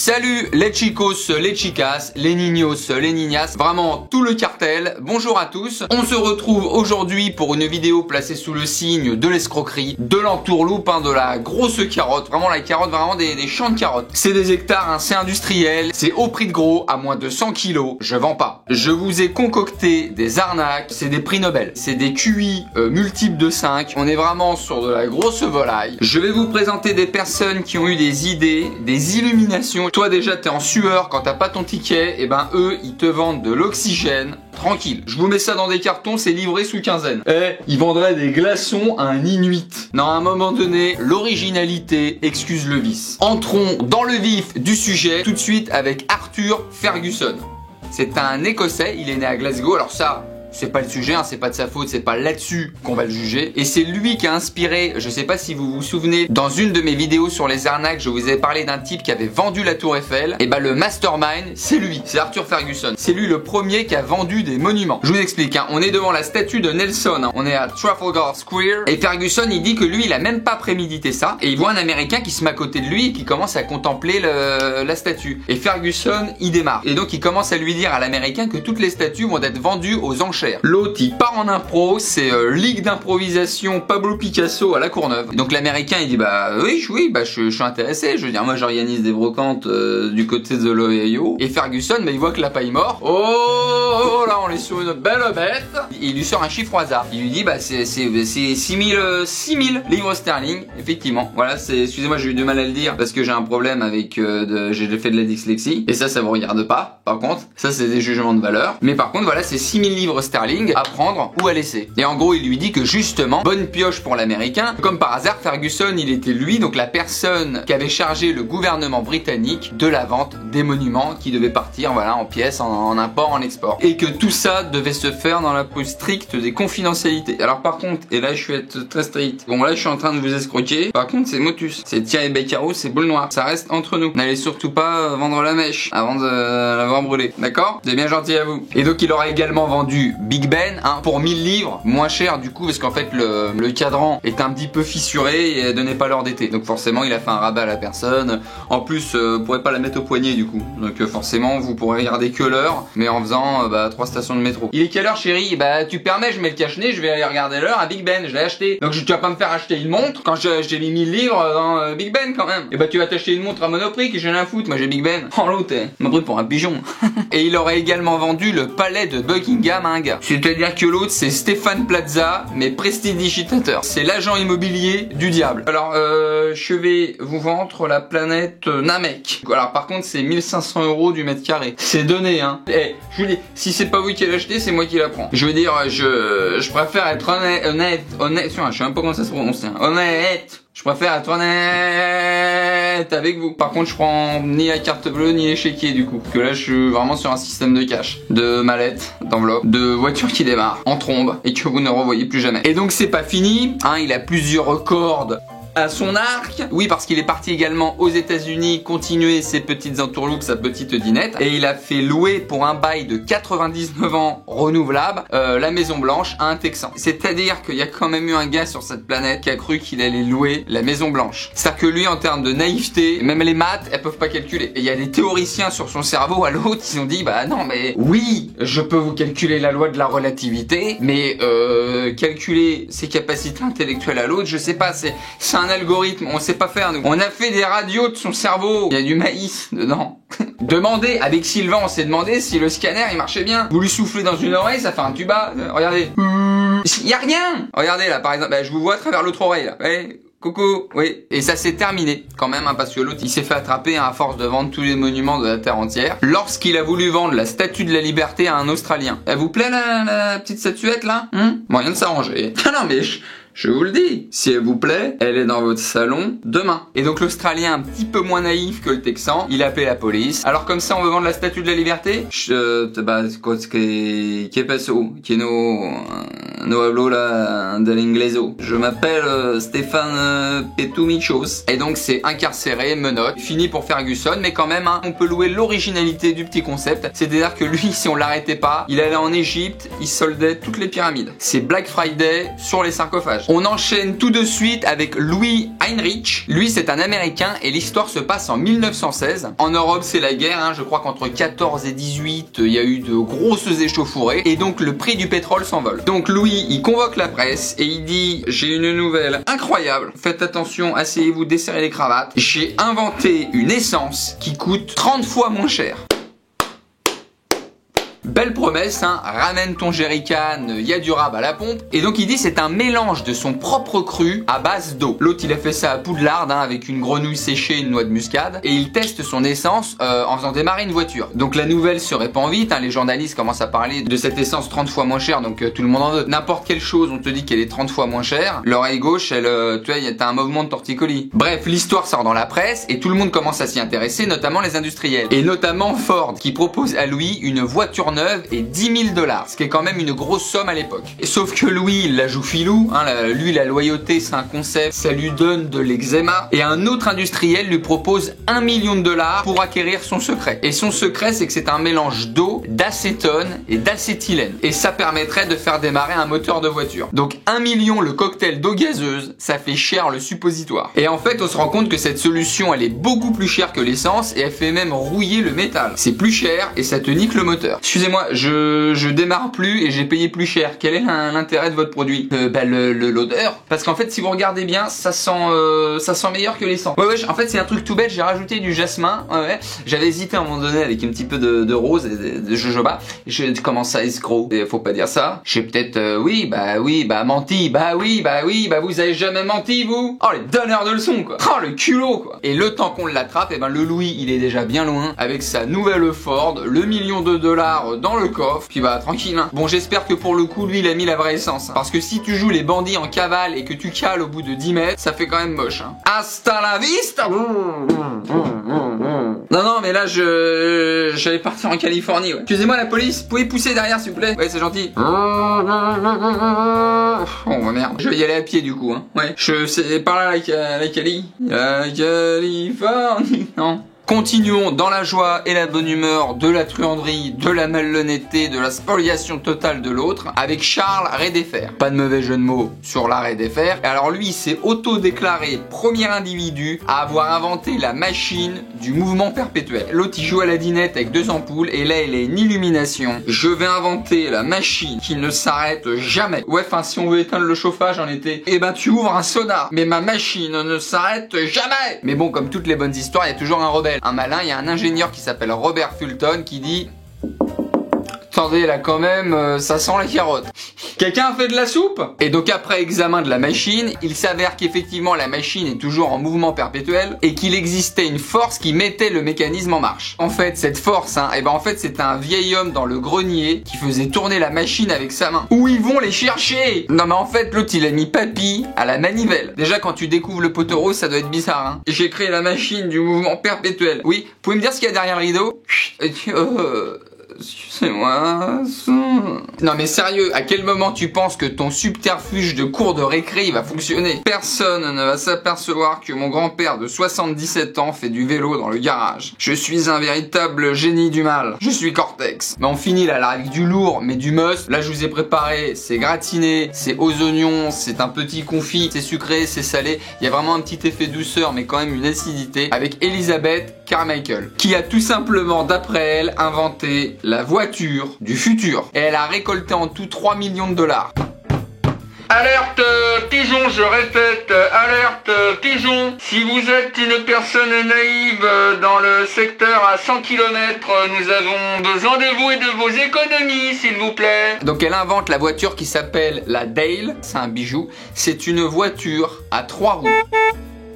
Salut les chicos, les chicas, les niños, les niñas, vraiment tout le cartel, bonjour à tous. On se retrouve aujourd'hui pour une vidéo placée sous le signe de l'escroquerie, de l'entourloupe, de la grosse carotte, vraiment la carotte, vraiment des champs de carottes. C'est des hectares, c'est industriel, c'est au prix de gros, à moins de 100 kilos, je vends pas. Je vous ai concocté des arnaques, c'est des prix Nobel, c'est des QI multiples de 5, on est vraiment sur de la grosse volaille. Je vais vous présenter des personnes qui ont eu des idées, des illuminations. Toi déjà t'es en sueur quand t'as pas ton ticket, et ben eux ils te vendent de l'oxygène tranquille. Je vous mets ça dans des cartons, c'est livré sous quinzaine. Ils vendraient des glaçons à un inuit. Non, à un moment donné, l'originalité excuse le vice. Entrons dans le vif du sujet tout de suite avec Arthur Ferguson. C'est un Écossais, il est né à Glasgow, alors ça... c'est pas le sujet, c'est pas de sa faute, c'est pas là-dessus qu'on va le juger. Et c'est lui qui a inspiré, je sais pas si vous vous souvenez, dans une de mes vidéos sur les arnaques, je vous ai parlé d'un type qui avait vendu la Tour Eiffel. Et bah le mastermind, c'est lui, c'est Arthur Ferguson. C'est lui le premier qui a vendu des monuments. Je vous explique, on est devant la statue de Nelson, on est à Trafalgar Square. Et Ferguson, il dit que lui, il a même pas prémédité ça. Et il voit un Américain qui se met à côté de lui et qui commence à contempler la statue. Et Ferguson, il démarre. Et donc il commence à lui dire à l'Américain que toutes les statues vont être vendues aux enchères. L'autre il part en impro, c'est ligue d'improvisation Pablo Picasso à la Courneuve. Donc l'américain il dit bah oui je suis intéressé, je veux dire moi j'organise des brocantes du côté de l'Ohio. Et Ferguson bah, il voit que la paille mort. Oh là on est sur une belle bête. Il lui sort un chiffre au hasard. Il lui dit bah c'est 6000 livres sterling. Effectivement voilà, c'est, excusez-moi j'ai eu du mal à le dire parce que j'ai un problème avec j'ai fait de la dyslexie. Et ça vous regarde pas par contre, ça c'est des jugements de valeur. Mais par contre voilà c'est 6000 livres sterling à prendre ou à laisser. Et en gros il lui dit que justement, bonne pioche pour l'américain, comme par hasard Ferguson il était lui, donc la personne qui avait chargé le gouvernement britannique de la vente des monuments qui devaient partir voilà en pièces, en import, en export. Et que tout ça devait se faire dans la plus stricte des confidentialités. Alors par contre, et là je vais être très strict, bon là je suis en train de vous escroquer, par contre c'est Motus, c'est Thierry Beccaro, c'est boule noire, ça reste entre nous. N'allez surtout pas vendre la mèche avant de l'avoir brûlée, d'accord? C'est bien gentil à vous. Et donc il aura également vendu Big Ben pour 1000 livres, moins cher du coup parce qu'en fait le cadran est un petit peu fissuré et donnait pas l'heure d'été. Donc forcément il a fait un rabat à la personne. En plus vous pourrez pas la mettre au poignet du coup. Donc forcément vous pourrez regarder que l'heure, mais en faisant 3 stations de métro. Il est quelle heure chérie? Bah tu permets, je mets le cache-nez, je vais aller regarder l'heure à Big Ben, je l'ai acheté. Donc tu vas pas me faire acheter une montre quand j'ai mis 1000 livres dans Big Ben quand même. Et bah tu vas t'acheter une montre à Monoprix que j'ai rien à foutre, moi j'ai Big Ben. Oh l'autre m'a pris pour un pigeon. Et il aurait également vendu le palais de Buckingham à un gars. C'est-à-dire que l'autre c'est Stéphane Plaza, mais prestidigitateur. C'est l'agent immobilier du diable. Alors je vais vous vendre la planète Namek. Alors par contre c'est 1500 € du mètre carré. C'est donné je vous dis, si c'est pas vous qui l'achetez, c'est moi qui la prends. Je veux dire, je préfère être honnête, je sais même pas comment ça se prononce, honnête. Je préfère être honnête avec vous. Par contre, je prends ni la carte bleue ni l'échiquier du coup. Parce que là, je suis vraiment sur un système de cash, de mallette, d'enveloppe, de voiture qui démarre en trombe et que vous ne revoyez plus jamais. Et donc, c'est pas fini. Il a plusieurs cordes à son arc. Oui, parce qu'il est parti également aux États-Unis continuer ses petites entourloupes, sa petite dinette. Et il a fait louer pour un bail de 99 ans renouvelable la Maison Blanche à un Texan. C'est-à-dire qu'il y a quand même eu un gars sur cette planète qui a cru qu'il allait louer la Maison Blanche. C'est-à-dire que lui, en termes de naïveté, même les maths, elles peuvent pas calculer. Et il y a des théoriciens sur son cerveau à l'autre qui ont dit bah non mais oui, je peux vous calculer la loi de la relativité, mais calculer ses capacités intellectuelles à l'autre, je sais pas, c'est un algorithme, on sait pas faire nous. On a fait des radios de son cerveau, il y a du maïs dedans. Demandez, avec Sylvain on s'est demandé si le scanner il marchait bien. Vous lui soufflez dans une oreille, ça fait un tuba, regardez. Y a rien. Regardez là par exemple, je vous vois à travers l'autre oreille là. Ouais. Coucou, oui. Et ça s'est terminé quand même parce que l'autre il s'est fait attraper à force de vendre tous les monuments de la terre entière lorsqu'il a voulu vendre la statue de la liberté à un Australien. Elle vous plaît la petite statuette là? Moyen de s'arranger. Non mais je vous le dis, si elle vous plaît, elle est dans votre salon demain. Et donc l'Australien, un petit peu moins naïf que le Texan, il a appelé la police. Alors comme ça, on veut vendre la statue de la liberté? Che passo? Che no hablo de l'ingleso. Je m'appelle Stéphane Petumichos. Et donc c'est incarcéré, menottes, fini pour Ferguson, mais quand même, hein, on peut louer l'originalité du petit concept. C'est-à-dire que lui, si on l'arrêtait pas, il allait en Égypte, il soldait toutes les pyramides. C'est Black Friday sur les sarcophages. On enchaîne tout de suite avec Louis Heinrich. Lui, c'est un Américain et l'histoire se passe en 1916. En Europe, c'est la guerre, hein. Je crois qu'entre 14 et 18, il y a eu de grosses échauffourées et donc le prix du pétrole s'envole. Donc Louis, il convoque la presse et il dit: j'ai une nouvelle incroyable. Faites attention, asseyez-vous, desserrez les cravates. J'ai inventé une essence qui coûte 30 fois moins cher. Belle promesse, hein, ramène ton jerrycan, y a du rab à la pompe. Et donc il dit c'est un mélange de son propre cru à base d'eau. L'autre il a fait ça à Poudlard, hein, avec une grenouille séchée et une noix de muscade. Et il teste son essence en faisant démarrer une voiture. Donc la nouvelle se répand vite, hein, les journalistes commencent à parler de cette essence 30 fois moins chère, donc tout le monde en veut. N'importe quelle chose, on te dit qu'elle est 30 fois moins chère. L'oreille gauche, elle, tu vois, t'as un mouvement de torticolis. Bref, l'histoire sort dans la presse et tout le monde commence à s'y intéresser, notamment les industriels. Et notamment Ford, qui propose à Louis une voiture neuve et 10 000 $, ce qui est quand même une grosse somme à l'époque. Sauf que Louis, il la joue filou, hein, lui la loyauté c'est un concept, ça lui donne de l'eczéma, et un autre industriel lui propose 1 million de $, pour acquérir son secret. Et son secret c'est que c'est un mélange d'eau, d'acétone et d'acétylène, et ça permettrait de faire démarrer un moteur de voiture. Donc 1 million le cocktail d'eau gazeuse, ça fait cher le suppositoire. Et en fait on se rend compte que cette solution elle est beaucoup plus chère que l'essence, et elle fait même rouiller le métal. C'est plus cher et ça te nique le moteur. Excusez-moi, je démarre plus et j'ai payé plus cher. Quel est l'intérêt de votre produit? L'odeur. Parce qu'en fait, si vous regardez bien, ça sent meilleur que l'essence. Ouais, en fait, c'est un truc tout bête. J'ai rajouté du jasmin. Ouais. J'avais hésité à un moment donné avec un petit peu de rose et de jojoba. Je commence à escroc. Et faut pas dire ça. J'ai peut-être, menti. Vous avez jamais menti, vous? Oh, les donneurs de leçons, quoi. Oh, le culot, quoi. Et le temps qu'on l'attrape, et ben, le Louis, il est déjà bien loin avec sa nouvelle Ford, le $1 million dans le coffre, puis bah tranquille, hein. Bon, j'espère que pour le coup lui il a mis la vraie essence, hein. Parce que si tu joues les bandits en cavale et que tu cales au bout de 10 mètres, ça fait quand même moche, hein. Hasta la vista. Non mais là j'allais partir en Californie, ouais. Excusez-moi la police, vous pouvez pousser derrière s'il vous plaît? Ouais, c'est gentil. Oh merde, je vais y aller à pied du coup, hein. Ouais, c'est par là la Californie. Non. Continuons dans la joie et la bonne humeur de la truanderie, de la malhonnêteté, de la spoliation totale de l'autre, avec Charles Redeffer. Pas de mauvais jeu de mots sur la Redeffer. Et alors lui, s'est auto-déclaré premier individu à avoir inventé la machine du mouvement perpétuel. L'autre, il joue à la dinette avec 2 ampoules, et là, il a une illumination. Je vais inventer la machine qui ne s'arrête jamais. Ouais, enfin, si on veut éteindre le chauffage en été, eh ben, tu ouvres un sonar. Mais ma machine ne s'arrête jamais. Mais bon, comme toutes les bonnes histoires, il y a toujours un rebelle. Un malin, il y a un ingénieur qui s'appelle Robert Fulton qui dit: attendez, là quand même, ça sent la carotte. Quelqu'un a fait de la soupe? Et donc après examen de la machine, il s'avère qu'effectivement la machine est toujours en mouvement perpétuel et qu'il existait une force qui mettait le mécanisme en marche. En fait, cette force, hein, et ben en fait c'était un vieil homme dans le grenier qui faisait tourner la machine avec sa main. Où ils vont les chercher? Non mais en fait l'autre il a mis papy à la manivelle. Déjà quand tu découvres le poteau rose, ça doit être bizarre, hein. J'ai créé la machine du mouvement perpétuel. Oui, vous pouvez me dire ce qu'il y a derrière le rideau? Excusez-moi. Non mais sérieux, à quel moment tu penses que ton subterfuge de cours de récré va fonctionner? Personne ne va s'apercevoir que mon grand-père de 77 ans fait du vélo dans le garage. Je suis un véritable génie du mal. Je suis Cortex. Mais on finit là avec du lourd, mais du must. Là je vous ai préparé, c'est gratiné, c'est aux oignons, c'est un petit confit, c'est sucré, c'est salé. Il y a vraiment un petit effet douceur, mais quand même une acidité. Avec Elizabeth Carmichael, qui a tout simplement, d'après elle, inventé la voiture du futur. Et elle a récolté en tout 3 millions de $. Alerte pigeon, je répète, alerte pigeon. Si vous êtes une personne naïve dans le secteur à 100 km, nous avons besoin de vous et de vos économies, s'il vous plaît. Donc elle invente la voiture qui s'appelle la Dale, c'est un bijou. C'est une voiture à 3 roues.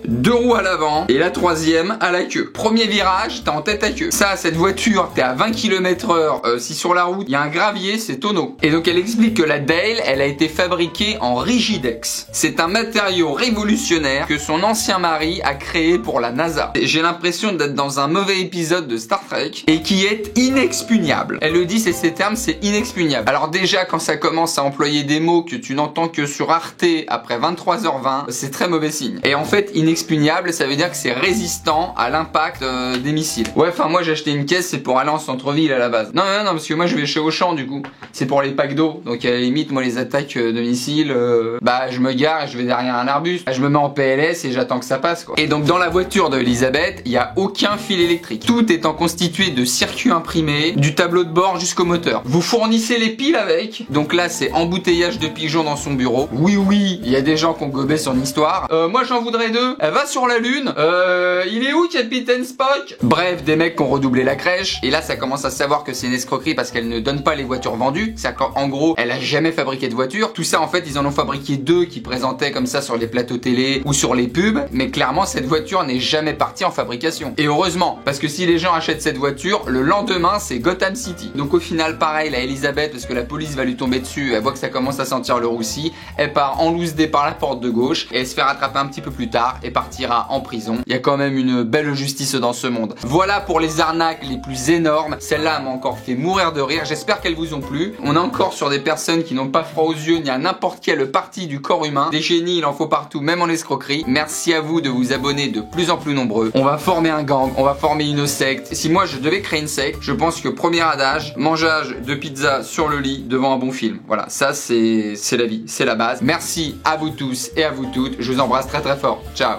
2 roues à l'avant et la troisième à la queue. Premier virage, t'es en tête à queue. Ça, cette voiture, t'es à 20 km/h. Si sur la route, il y a un gravier, c'est tonneau. Et donc elle explique que la Dale, elle a été fabriquée en Rigidex. C'est un matériau révolutionnaire que son ancien mari a créé pour la NASA. J'ai l'impression d'être dans un mauvais épisode de Star Trek et qui est inexpugnable. Elle le dit, c'est ces termes, c'est inexpugnable. Alors déjà, quand ça commence à employer des mots que tu n'entends que sur Arte après 23h20, c'est très mauvais signe. Et en fait, inexpugnable, ça veut dire que c'est résistant à l'impact des missiles. Ouais, enfin moi j'ai acheté une caisse, c'est pour aller en centre-ville à la base. Non, parce que moi je vais chez Auchan du coup. C'est pour les packs d'eau. Donc à la limite, moi les attaques de missiles, je me gare et je vais derrière un arbuste. Je me mets en PLS et j'attends que ça passe quoi. Et donc dans la voiture de Elisabeth, il n'y a aucun fil électrique. Tout étant constitué de circuits imprimés, du tableau de bord jusqu'au moteur. Vous fournissez les piles avec. Donc là c'est embouteillage de pigeons dans son bureau. Oui, il y a des gens qui ont gobé son histoire. Moi j'en voudrais 2. Elle va sur la lune. Il est où Capitaine Spock? Bref, des mecs qui ont redoublé la crèche. Et là ça commence à savoir que c'est une escroquerie parce qu'elle ne donne pas les voitures vendues. C'est qu'en gros, elle a jamais fabriqué de voiture. Tout ça en fait, ils en ont fabriqué 2 qui présentaient comme ça sur les plateaux télé ou sur les pubs. Mais clairement, cette voiture n'est jamais partie en fabrication. Et heureusement, parce que si les gens achètent cette voiture, le lendemain c'est Gotham City. Donc au final, pareil, la Elisabeth, parce que la police va lui tomber dessus, elle voit que ça commence à sentir le roussi, elle part en loose day par la porte de gauche et elle se fait rattraper un petit peu plus tard et partira en prison. Il y a quand même une belle justice dans ce monde. Voilà pour les arnaques les plus énormes. Celle-là m'a encore fait mourir de rire. J'espère qu'elles vous ont plu. On est encore sur des personnes qui n'ont pas froid aux yeux ni à n'importe quelle partie du corps humain. Des génies, il en faut partout, même en escroquerie. Merci à vous de vous abonner de plus en plus nombreux. On va former un gang, on va former une secte. Si moi je devais créer une secte, je pense que premier adage, mangeage de pizza sur le lit devant un bon film. Voilà, ça c'est la vie, c'est la base. Merci à vous tous et à vous toutes. Je vous embrasse très très fort. Ciao.